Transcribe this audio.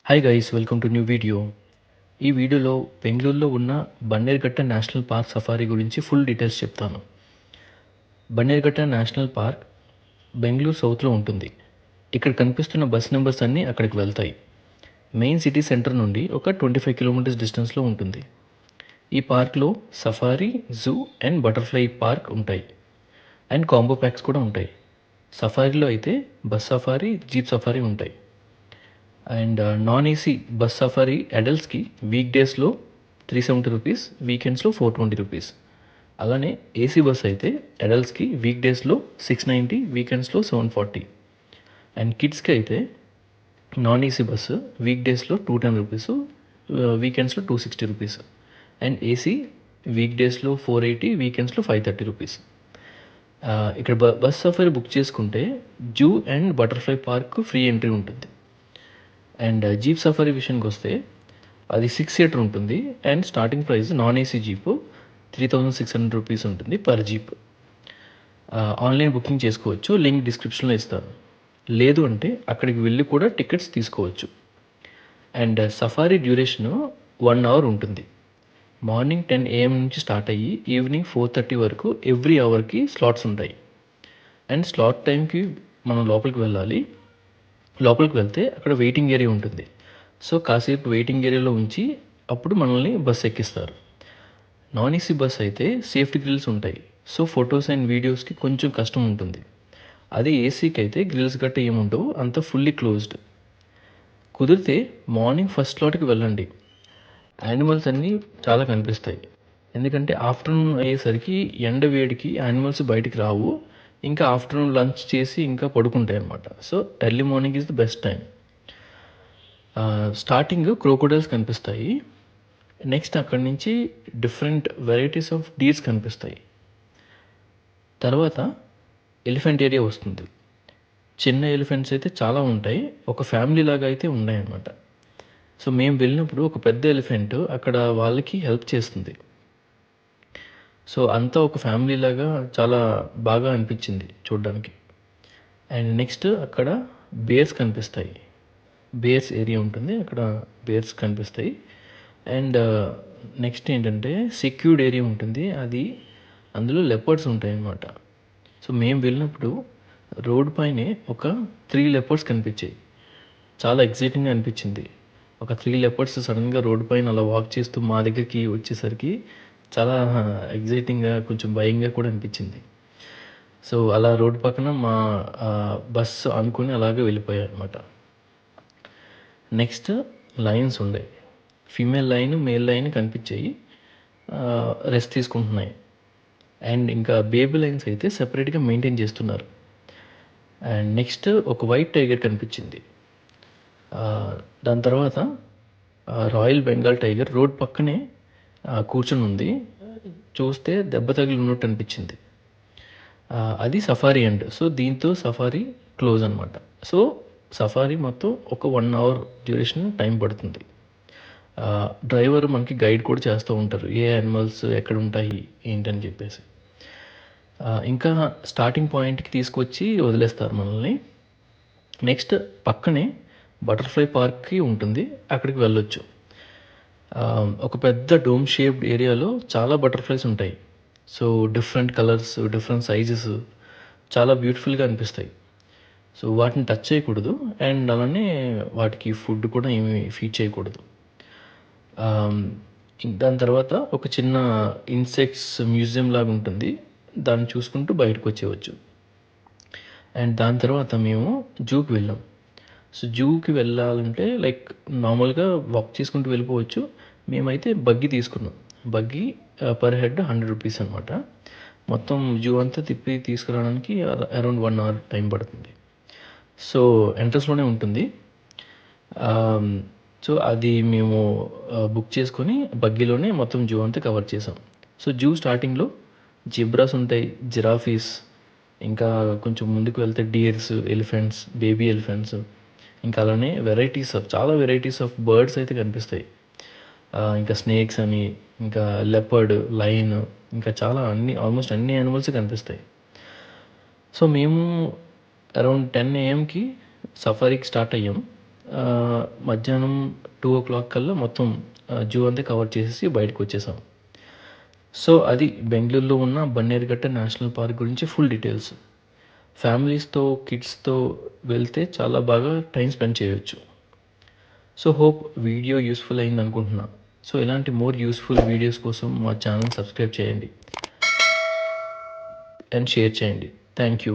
Hi guys, welcome to new video. ఈ వీడియోలో బెంగళూరులో ఉన్న బన్నేరుఘట్ట నేషనల్ పార్క్ సఫారీ గురించి ఫుల్ డీటెయిల్స్ చెప్తాను. బన్నేరుఘట్ట నేషనల్ పార్క్ బెంగళూరు సౌత్లో ఉంటుంది. ఇక్కడ కనిపిస్తున్న బస్ నెంబర్స్ అన్నీ అక్కడికి వెళ్తాయి. మెయిన్ సిటీ సెంటర్ నుండి ఒక 25 కిలోమీటర్స్ డిస్టెన్స్లో ఉంటుంది. ఈ పార్క్లో safari, zoo and butterfly park ఉంటాయి. అండ్ కాంబో ప్యాక్స్ కూడా ఉంటాయి. సఫారీలో అయితే బస్ సఫారీ, జీప్ సఫారీ ఉంటాయి. And non AC bus safari అడల్ట్స్కి వీక్ డేస్లో 370 రూపీస్, వీకెండ్స్లో 420 రూపీస్. అలానే ఏసీ బస్ అయితే అడల్ట్స్కి వీక్ డేస్లో 690, వీకెండ్స్లో 740. అండ్ కిడ్స్కి అయితే నాన్ ఏసీ బస్సు వీక్ డేస్లో 210 రూపీస్, వీకెండ్స్లో 260 రూపీస్. అండ్ ఏసీ వీక్ డేస్లో 480, వీకెండ్స్లో 530 రూపీస్. ఇక్కడ బస్ సఫారీ బుక్ చేసుకుంటే zoo and butterfly park free entry ఉంటుంది. అండ్ జీప్ సఫారీ విషయానికి వస్తే అది 6 సీటర్ ఉంటుంది. And starting price non AC jeep 3600 rupees ఉంటుంది పర్ జీప్. ఆన్లైన్ బుకింగ్ చేసుకోవచ్చు, లింక్ డిస్క్రిప్షన్లో ఇస్తాను. లేదు అంటే అక్కడికి వెళ్ళి కూడా టికెట్స్ తీసుకోవచ్చు. అండ్ సఫారీ డ్యూరేషను 1 అవర్ ఉంటుంది. మార్నింగ్ 10 AM నుంచి స్టార్ట్ అయ్యి ఈవినింగ్ 4:30 వరకు ఎవ్రీ అవర్కి స్లాట్స్ ఉంటాయి. అండ్ స్లాట్ టైంకి మనం లోపలికి వెళ్ళాలి. లోపలికి వెళ్తే అక్కడ వెయిటింగ్ ఏరియా ఉంటుంది. సో కాసేపు వెయిటింగ్ ఏరియాలో ఉంచి అప్పుడు మనల్ని బస్ ఎక్కిస్తారు. నాన్ ఏసీ బస్ అయితే సేఫ్టీ గ్రిల్స్ ఉంటాయి. సో ఫొటోస్ అండ్ వీడియోస్కి కొంచెం కష్టం ఉంటుంది. అదే ఏసీకి అయితే గ్రిల్స్ గట్ట ఏముండవు, అంత ఫుల్లీ క్లోజ్డ్. కుదిరితే మార్నింగ్ ఫస్ట్ స్లాట్కి వెళ్ళండి. యానిమల్స్ అన్నీ చాలా కనిపిస్తాయి. ఎందుకంటే ఆఫ్టర్నూన్ అయ్యేసరికి ఎండ వేడికి యానిమల్స్ బయటికి రావు. ఇంకా ఆఫ్టర్నూన్ లంచ్ చేసి ఇంకా పడుకుంటాయి అన్నమాట. So early morning is the best time. Starting crocodiles కనిపిస్తాయి. నెక్స్ట్ అక్కడి నుంచి డిఫరెంట్ వెరైటీస్ ఆఫ్ డీర్స్ కనిపిస్తాయి. తర్వాత ఎలిఫెంట్ ఏరియా వస్తుంది. చిన్న ఎలిఫెంట్స్ అయితే చాలా ఉంటాయి, ఒక ఫ్యామిలీ లాగా అయితే ఉన్నాయన్నమాట. సో మేము వెళ్ళినప్పుడు ఒక పెద్ద ఎలిఫెంట్ అక్కడ వాళ్ళకి హెల్ప్ చేస్తుంది. సో అంతా ఒక ఫ్యామిలీ లాగా చాలా బాగా అనిపించింది చూడడానికి. అండ్ నెక్స్ట్ అక్కడ బేర్స్ కనిపిస్తాయి. బేర్స్ ఏరియా ఉంటుంది, అక్కడ బేర్స్ కనిపిస్తాయి. అండ్ నెక్స్ట్ ఏంటంటే సెక్యూర్డ్ ఏరియా ఉంటుంది, అది అందులో లెపర్డ్స్ ఉంటాయి అన్నమాట. సో మేము వెళ్ళినప్పుడు రోడ్ పైనే ఒక 3 లెపర్డ్స్ కనిపించాయి. చాలా ఎక్సైటింగ్గా అనిపించింది. ఒక 3 లెపర్డ్స్ సడన్గా రోడ్ పైన అలా వాక్ చేస్తూ మా దగ్గరికి వచ్చేసరికి చాలా ఎక్సైటింగ్గా, కొంచెం భయంగా కూడా అనిపించింది. సో అలా రోడ్ పక్కన మా బస్సు అనుకుని అలాగే వెళ్ళిపోయాయి అనమాట. నెక్స్ట్ లయన్స్ ఉండే, ఫీమేల్ లైన్, మేల్ లైన్ కనిపించాయి, రెస్ట్ తీసుకుంటున్నాయి. అండ్ ఇంకా బేబీ లైన్స్ అయితే సెపరేట్గా మెయింటైన్ చేస్తున్నారు. అండ్ నెక్స్ట్ ఒక వైట్ టైగర్ కనిపించింది. దాని తర్వాత రాయల్ బెంగాల్ టైగర్ రోడ్ పక్కనే కూర్చొని ఉంది. చూస్తే దెబ్బ తగిలి ఉన్నట్టు అనిపించింది. అది సఫారీ ఎండ్. సో దీంతో సఫారీ క్లోజ్ అనమాట. సో సఫారీ మొత్తం ఒక 1 అవర్ డ్యూరేషన్ టైం పడుతుంది. డ్రైవర్ మనకి గైడ్ కూడా చేస్తూ ఉంటారు, ఏ యానిమల్స్ ఎక్కడ ఉంటాయి ఏంటని చెప్పేసి. ఇంకా స్టార్టింగ్ పాయింట్కి తీసుకొచ్చి వదిలేస్తారు మనల్ని. నెక్స్ట్ పక్కనే బటర్ఫ్లై పార్క్కి ఉంటుంది, అక్కడికి వెళ్ళొచ్చు. ఒక పెద్ద డోమ్ షేప్డ్ ఏరియాలో చాలా బటర్ఫ్లైస్ ఉంటాయి. So different colours, different sizes, చాలా బ్యూటిఫుల్గా అనిపిస్తాయి. సో వాటిని టచ్ చేయకూడదు. అండ్ అలానే వాటికి ఫుడ్ కూడా ఏమి ఫీడ్ చేయకూడదు. దాని తర్వాత ఒక చిన్న ఇన్సెక్ట్స్ మ్యూజియం లాగా ఉంటుంది, దాన్ని చూసుకుంటూ బయటకు వచ్చేయచ్చు. అండ్ దాని తర్వాత మేము జూకి వెళ్ళాం. సో జూకి వెళ్ళాలంటే లైక్ నార్మల్గా వాక్ చేసుకుంటూ వెళ్ళిపోవచ్చు. మేమైతే బగ్గీ తీసుకున్నాం. బగ్గీ పర్ హెడ్ 100 రూపీస్ అనమాట. మొత్తం జూ అంతా తిప్పి తీసుకురావడానికి అరౌండ్ 1 అవర్ టైం పడుతుంది. సో ఎంట్రన్స్లోనే ఉంటుంది. సో అది మేము బుక్ చేసుకొని బగ్గీలోనే మొత్తం జూ అంతా కవర్ చేసాం. సో జూ స్టార్టింగ్లో జిబ్రాస్ ఉంటాయి, జిరాఫీస్, ఇంకా కొంచెం ముందుకు వెళ్తే డియర్స్, ఎలిఫెంట్స్, బేబీ ఎలిఫెంట్స్, ఇంకా అలానే చాలా వెరైటీస్ ఆఫ్ బర్డ్స్ అయితే కనిపిస్తాయి. ఇంకా స్నేక్స్ అని, ఇంకా లెపర్డ్, లయన్, ఇంకా చాలా ఆల్మోస్ట్ అన్ని యానిమల్స్ కనిపిస్తాయి. సో మేము అరౌండ్ 10 AM సఫారీకి స్టార్ట్ అయ్యాం. మధ్యాహ్నం 2:00 కల్లా మొత్తం జూ అంతా కవర్ చేసేసి బయటకు వచ్చేసాం. సో అది బెంగళూరులో ఉన్న బన్నేరుఘట్ట నేషనల్ పార్క్ గురించి ఫుల్ డీటెయిల్స్. ఫ్యామిలీస్తో కిడ్స్తో వెళ్తే చాలా బాగా టైం స్పెండ్ చేయొచ్చు. సో హోప్ వీడియో యూస్ఫుల్ అయింది అనుకుంటున్నా. సో ఇలాంటి మోర్ యూస్ఫుల్ వీడియోస్ కోసం మా ఛానల్ సబ్స్క్రైబ్ చేయండి అండ్ షేర్ చేయండి. Thank you.